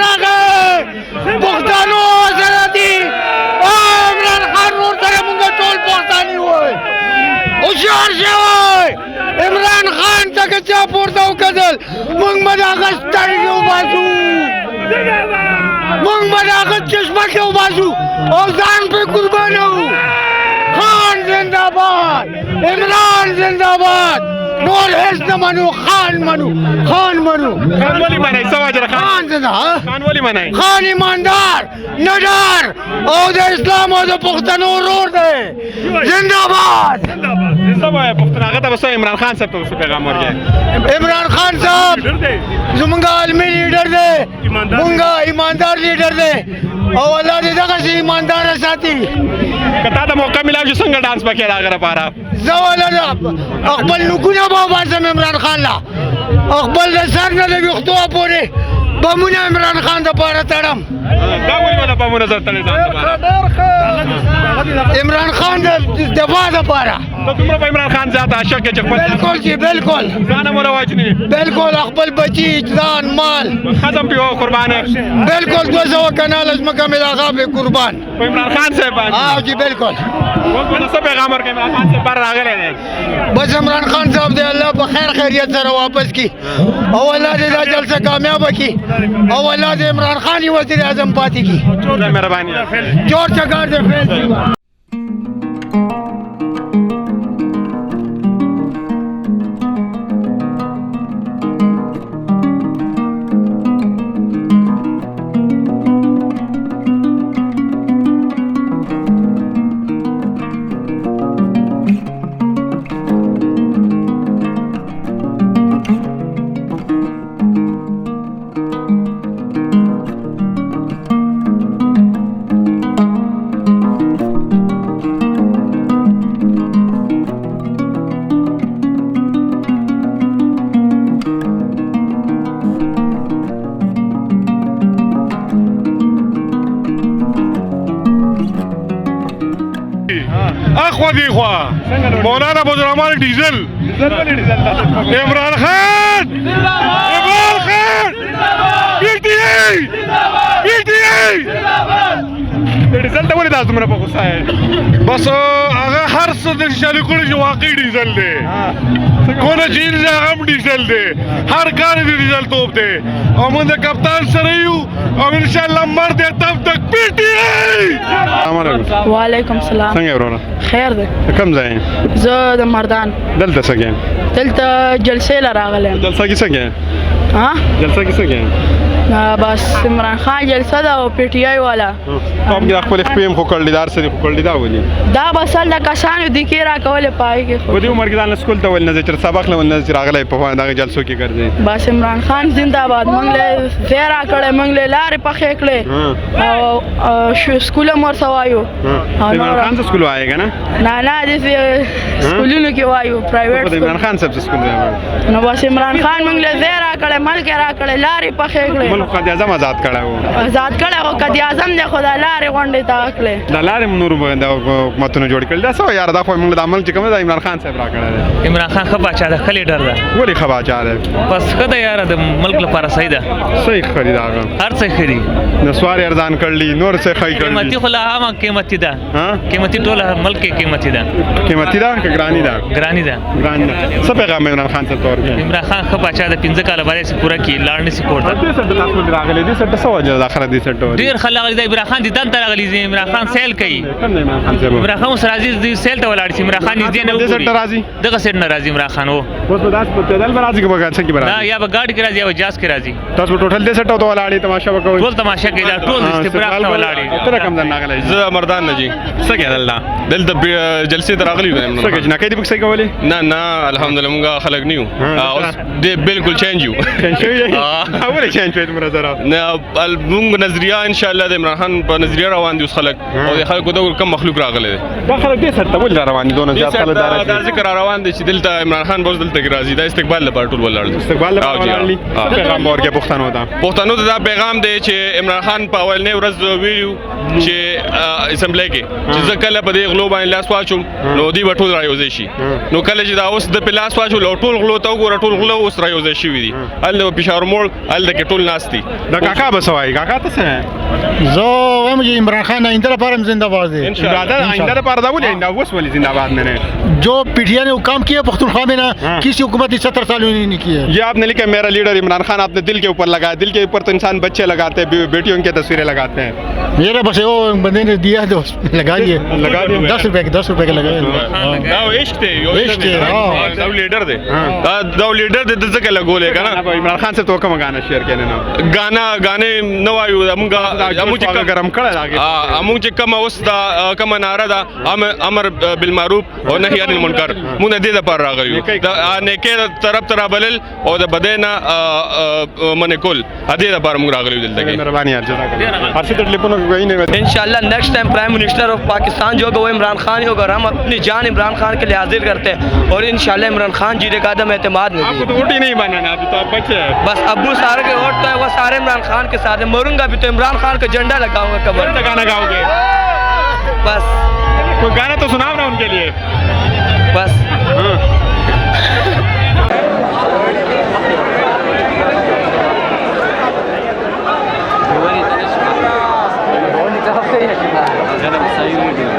راغی پښتنو سره دي عمران خان نور سره موږ ټول پښتاني وای هوښیار شوی عمران خان ته که چا پورته وکتل موږ به د هغه سترګې وباسو موږ به د هغه چشمکې وباسو او ځان پرې قربانو خان زنده‌باد عمران زنده‌باد نور هیڅ نه منو خان منو خان منو خان ولې منئ څه وجه خان زنده خان ولې منئ خان ایماندار نډار او د اسلام او د پښتنو ورور دی زنده‌باد څه وایي پښتون هغه ته به څه عمران خان صاحب ته څه پیغام ورکړي عمران خان صاحب زمونږ عالمي لیډر دی مونږ ایماندار لیډر دی او الله دې دغسې ایمانداره ساتي که تا ته موقع میلاو چې څنګه ډانس پکې د هغه لپاره زه والا خپل نوکونه به وباسم عمران خان له خپل د سر نه د ویښتو پورې بمونه عمران خان دپاره تړم دا ولې به د بمونه سره تړې ځان دپاره عمران خان د دفاع دپاره ته دومره په عمران خان زیات عاشق یې چې خپل بلکل چې بلکل ځان هم ورواچني بلکل خپل بچي ځان مال ښځه هم پې قربانه بلکل 200 کناله ځمکه مې د هغه پې قربان په عمران خان صاحب باندې جی بلکل اوس به څه پیغام ورکړي عمران خان صاحب بر راغلی دی بس عمران خان صاحب دې الله په خیر خیریت سره واپس کی او الله دې دا جلسه کامیابه کی او الله دې عمران خان یې وزیر اعظم پاتې کی مهرباني جوړ چکار دې فیل اخوا دی خوا مولانا عبدالرحمان ډیزل عمران خان عمران خان ډیزل ته ولې تاسو دومره په غوسه یې بس هغه هر څه د شالي کړي چې واقعي ډیزل دی کونه چې هغه هم ډیزل دی هر کار د ډیزل توپ دی او موږ د کپتان سره یو او انشاءالله مرد تب تک پیټي السلام علیکم وعلیکم السلام څنګه وروره خیر دی کوم ځای زه د مردان دلته څه کې دلته جلسې له راغلی یم جلسه کې څه کې ها جلسه کې څه کې بس عمران خان جلسه ده او پی ټی آی والا کوم کې خپل خپل خو کړلیدار سره خو کړلیدا ولي دا بسل د کسانو د کې را کولې پای کې په دې عمر کې ځان سکول ته ول نه چې سبق له ول نه چې راغلی په دغه جلسو کې ګرځي بس عمران خان زنده‌باد مونږ له زیرا کړه مونږ له لارې پخې کړې او سکول مور سوایو عمران خان سکول وایي کنه نه نه دې سکولونو کې وایو پرایویټ عمران خان صاحب سکول دی نو بس عمران خان مونږ له زیرا کړه ملک را کړه لارې پخې کړې ملک قائد اعظم آزاد کړه آزاد کړه او قائد اعظم دې خدای لارې غونډې تا کړې د لارې نور د حکومتونو جوړ کړل دا څه یار دا خو موږ د عمل چې کوم د عمران خان صاحب را کړل عمران خان ښه باچا ده ښه لیډر ده ولې ښه باچا ده بس ښه ده یاره د ملک لپاره صحیح ده صحیح ښه دي د هغه هر څه ښه دي نسوار ارزان کړلی نور څه ښه کړلی قیمتي خو لا هم قیمتي ده قیمتي ټوله ملک کې قیمتي ده قیمتي ده که ګراني ده ګراني ده ګراني ده څه پیغام عمران خان صاحب ته ورکړي عمران خان ښه باچا ده 15 کاله باندې پوره کړي لاړ نشي کور ته دې سټ تاسو راغلي دې سټ څه وجه د اخر دې سټ ډېر خلک راغلي د عمران خان دي دن ته راغلي دي عمران خان سیل کوي کوم دی عمران خان صاحب عمران خان اوس راځي دې سیل ته ولاړ شي عمران خان نږدې نه دې سټ راځي دغه سیټ نه راځي عمران خان وو اوس په داس په پیدل راځي که بګا څه کې راځي دا یا به ګاډي کې راځي یا به جاز کې راځي تاسو ټوټل دې سټ ته ولاړی تماشا وکوي ټول تماشا کوي دا ټول استبراق ته ولاړی تر کوم ځای راغلی زه مردان نه جی څه کې الله دلته جلسې ته راغلی یم څه کې نه کې دې پکې کولې نه نه الحمدلله موږ خلک نیو اوس دې بالکل چینج یو اول چینج په تمره زرا نه موږ نظریه ان شاء الله د عمران خان په نظریه روان دي اوس خلک او د خلکو د کم مخلوق راغلی دی دا خلک دې سره ول روان دي دونه زیات خلک دا ذکر روان دي چې دلته عمران خان بوز دلته کې راځي دا استقبال لپاره ټول ولاړ دي استقبال لپاره پیغام ورکړي پښتنو ته دا پیغام دی چې عمران خان په اولنې ورځ ویلو چې اسمبلی کې چې زه کله په دې غلو باندې لاس واچوم نو دوی به ټول رايوځي شي نو کله چې دا اوس د پلاس واچول او ټول غلو ته وګوره ټول غلو اوس رايوځي شي دي هلته په پېښور موړ هلته کې ټول ناست असती काका बसवाई काका तसं आहे जो मुझे इमरान खान आइंदा पर जिंदाबाद है आइंदा पार दावली आइंदा वस वाली जिंदाबाद मैंने जो पीटीआई ने वो काम किया पख्तूनख्वा में ना किसी हुकूमत ने 70 साल में नहीं किया। ये आपने लिखा मेरा लीडर इमरान खान, आपने दिल के ऊपर लगाया। दिल के ऊपर तो इंसान बच्चे लगाते हैं, बेटियों की तस्वीरें लगाते हैं। मेरा बस वो बंदे ने दिया है तो लगा दिए 10 रुपए के लगाए लीडर दे दे लगोले का ना इमरान खान से तो कम गाना शेयर केने ना गाने नवायू अमुंगा अमुक गरम कड़ा लागे अमुक जे कम वस्ता कम नारा दा अमर बिल मारूफ और नही अनिल मुनकर मुने दे पर रागयू ने के तरफ तरह बलल और बदेना मने कुल अदे पर मुंग रागयू दिल तक मेहरबानी यार जज़ाकल्लाह हर्षित टेलीफोन कोई नहीं इंशाल्लाह next time prime minister of Pakistan जो होगा वो इमरान खान ही होगा और हम अपनी जान इमरान खान के लिए हाजिर करते हैं और इंशाल्लाह इमरान खान जीने का आदम एतमाद में आपको तो वोट ही नहीं बनाना अभी तो आप बच्चे हैं बस अब्बू सारे के वोट तो है वो सारे इमरान खान के साथ है। मरूंगा भी तो इमरान खान का झंडा लगाऊंगा कबर कौन सा गाना गाओगे बस कोई गाना तो सुनाओ ना उनके लिए बस Jangan saya